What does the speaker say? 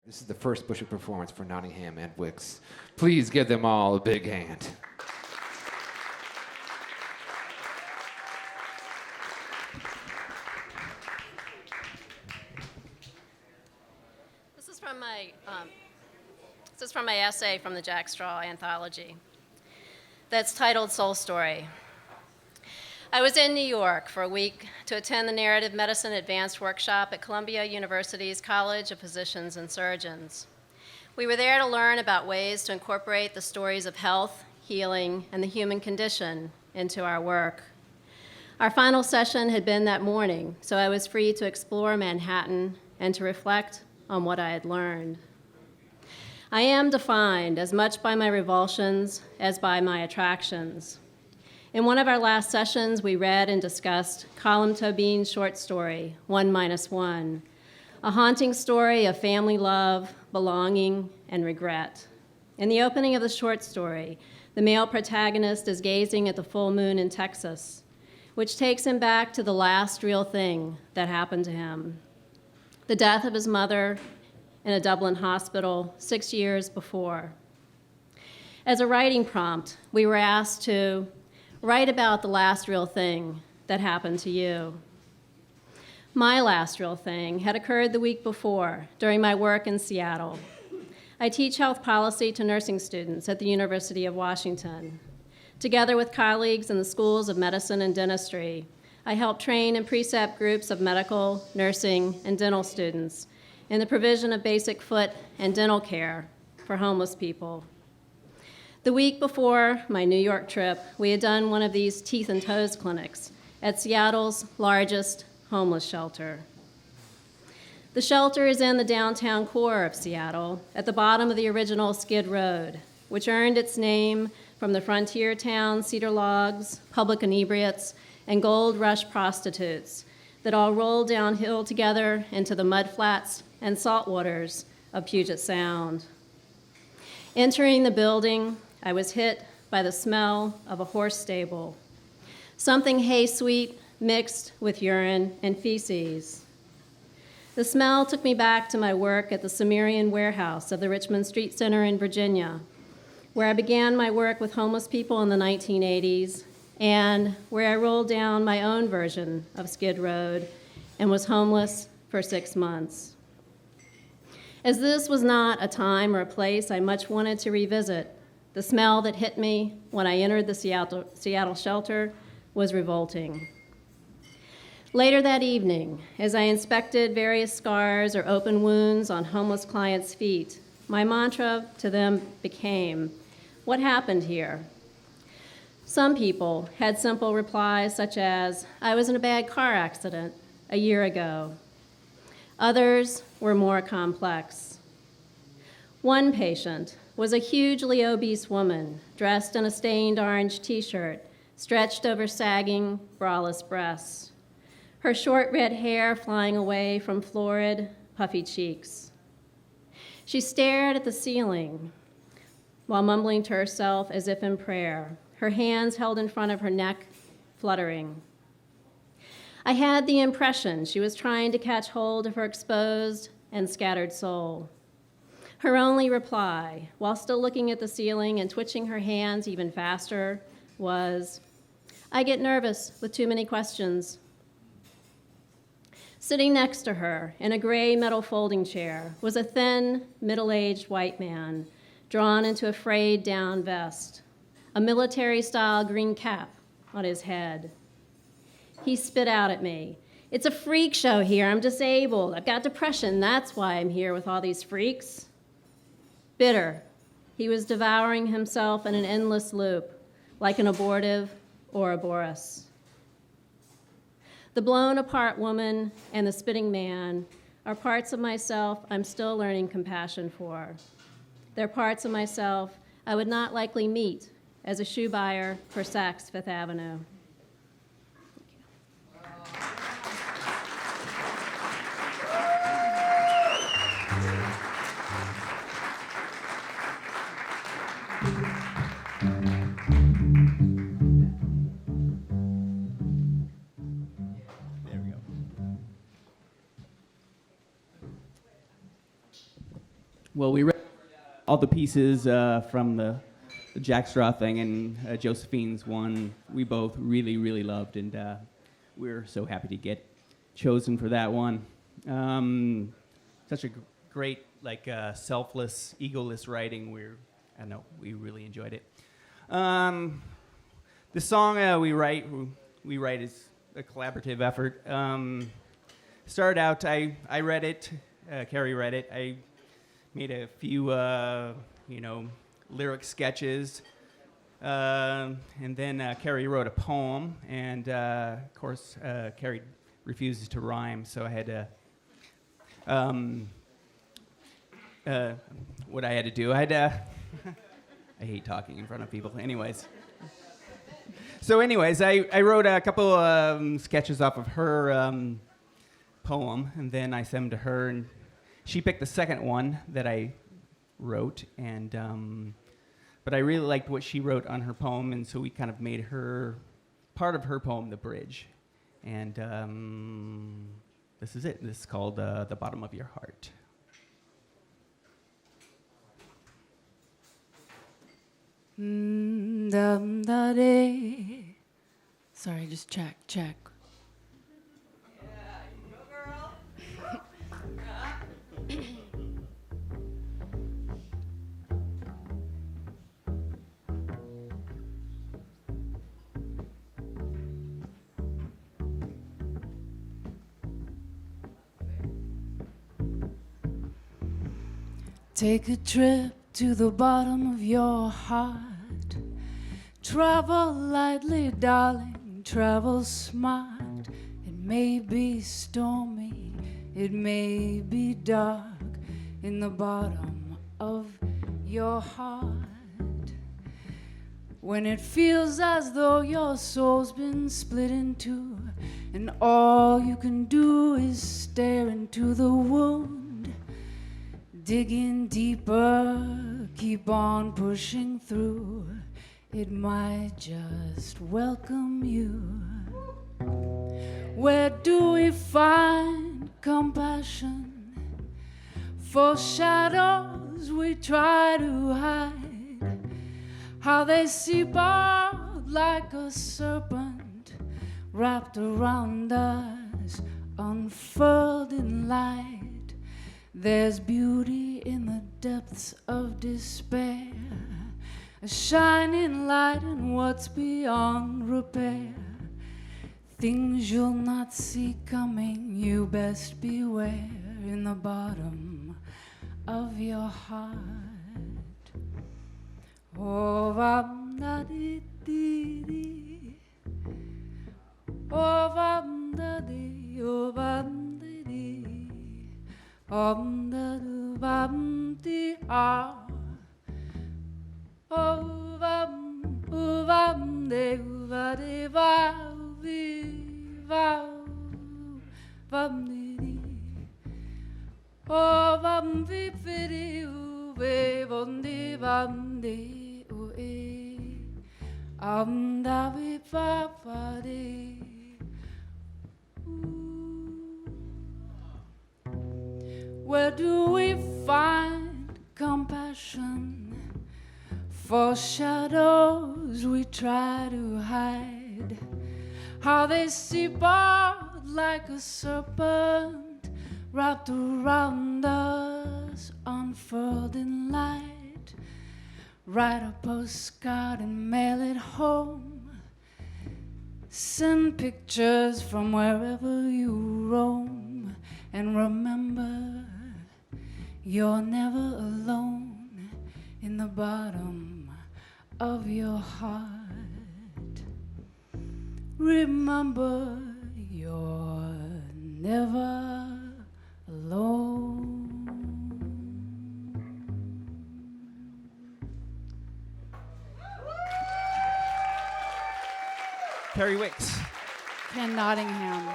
This is the first Bushwick performance for Nottingham and Wicks. Please give them all a big hand. This is from my essay from the Jack Straw Anthology that's titled Soul Story. I was in New York for a week to attend the Narrative Medicine Advanced Workshop at Columbia University's College of Physicians and Surgeons. We were there to learn about ways to incorporate the stories of health, healing, and the human condition into our work. Our final session had been that morning, so I was free to explore Manhattan and to reflect on what I had learned. I am defined as much by my revulsions as by my attractions. In one of our last sessions, we read and discussed Colm Tóibín's short story, 1-1, a haunting story of family love, belonging, and regret. In the opening of the short story, the male protagonist is gazing at the full moon in Texas, which takes him back to the last real thing that happened to him, the death of his mother in a Dublin hospital 6 years before. As a writing prompt, we were asked to write about the last real thing that happened to you. My last real thing had occurred the week before during my work in Seattle. I teach health policy to nursing students at the University of Washington. Together with colleagues in the schools of medicine and dentistry, I help train and precept groups of medical, nursing, and dental students in the provision of basic foot and dental care for homeless people. The week before my New York trip, we had done one of these teeth and toes clinics at Seattle's largest homeless shelter. The shelter is in the downtown core of Seattle, at the bottom of the original Skid Road, which earned its name from the frontier town Cedar Logs, public inebriates, and gold rush prostitutes that all rolled downhill together into the mudflats and saltwaters of Puget Sound. Entering the building, I was hit by the smell of a horse stable, something hay-sweet mixed with urine and feces. The smell took me back to my work at the Sumerian warehouse of the Richmond Street Center in Virginia, where I began my work with homeless people in the 1980s, and where I rolled down my own version of Skid Road and was homeless for 6 months. As this was not a time or a place I much wanted to revisit, the smell that hit me when I entered the Seattle shelter was revolting. Later that evening, as I inspected various scars or open wounds on homeless clients' feet, my mantra to them became, "What happened here?" Some people had simple replies such as, "I was in a bad car accident a year ago." Others were more complex. One patient was a hugely obese woman dressed in a stained orange t-shirt stretched over sagging, braless breasts, her short red hair flying away from florid, puffy cheeks. She stared at the ceiling while mumbling to herself as if in prayer, her hands held in front of her neck, fluttering. I had the impression she was trying to catch hold of her exposed and scattered soul. Her only reply, while still looking at the ceiling and twitching her hands even faster, was, "I get nervous with too many questions." Sitting next to her in a gray metal folding chair was a thin, middle-aged white man drawn into a frayed down vest, a military-style green cap on his head. He spit out at me, "It's a freak show here. I'm disabled. I've got depression. That's why I'm here with all these freaks." Bitter, he was devouring himself in an endless loop, like an abortive Ouroboros. The blown-apart woman and the spitting man are parts of myself I'm still learning compassion for. They're parts of myself I would not likely meet as a shoe buyer for Saks Fifth Avenue. Well, we read all the pieces from the Jack Straw thing, and Josephine's one we both really, really loved, and we're so happy to get chosen for that one. Such a great, selfless, egoless writing. We really enjoyed it. The song we write is a collaborative effort. Started out, I read it, Carrie read it. I made a few, lyric sketches, and then Carrie wrote a poem, and of course, Carrie refuses to rhyme, so I had to, what I had to do, I hate talking in front of people. Anyways, I wrote a couple sketches off of her poem, and then I sent them to her, and she picked the second one that I wrote, and but I really liked what she wrote on her poem, and so we kind of made her part of her poem the bridge, and this is it. This is called "The Bottom of Your Heart." Sorry, just check. Take a trip to the bottom of your heart. Travel lightly, darling, travel smart. It may be stormy, it may be dark in the bottom of your heart. When it feels as though your soul's been split in two, and all you can do is stare into the wound. Dig in deeper, keep on pushing through. It might just welcome you. Where do we find compassion for shadows we try to hide? How they seep out like a serpent wrapped around us, unfurled in light. There's beauty in the depths of despair, a shining light in what's beyond repair. Things you'll not see coming, you best beware in the bottom of your heart. Oh, vam da di di di. Oh, vam da di, oh, vam da di. Da do vam di ah. Oh, vam de va de va vi va vam di di. Oh, vam vi fi di u ve von di vam di u e. Da vi fa fa di. Where do we find compassion for shadows we try to hide? How they seep out like a serpent wrapped around us, unfurled in light. Write a postcard and mail it home. Send pictures from wherever you roam. And remember, you're never alone in the bottom of your heart. Remember, you're never alone. Carrie Wicks. Nottingham.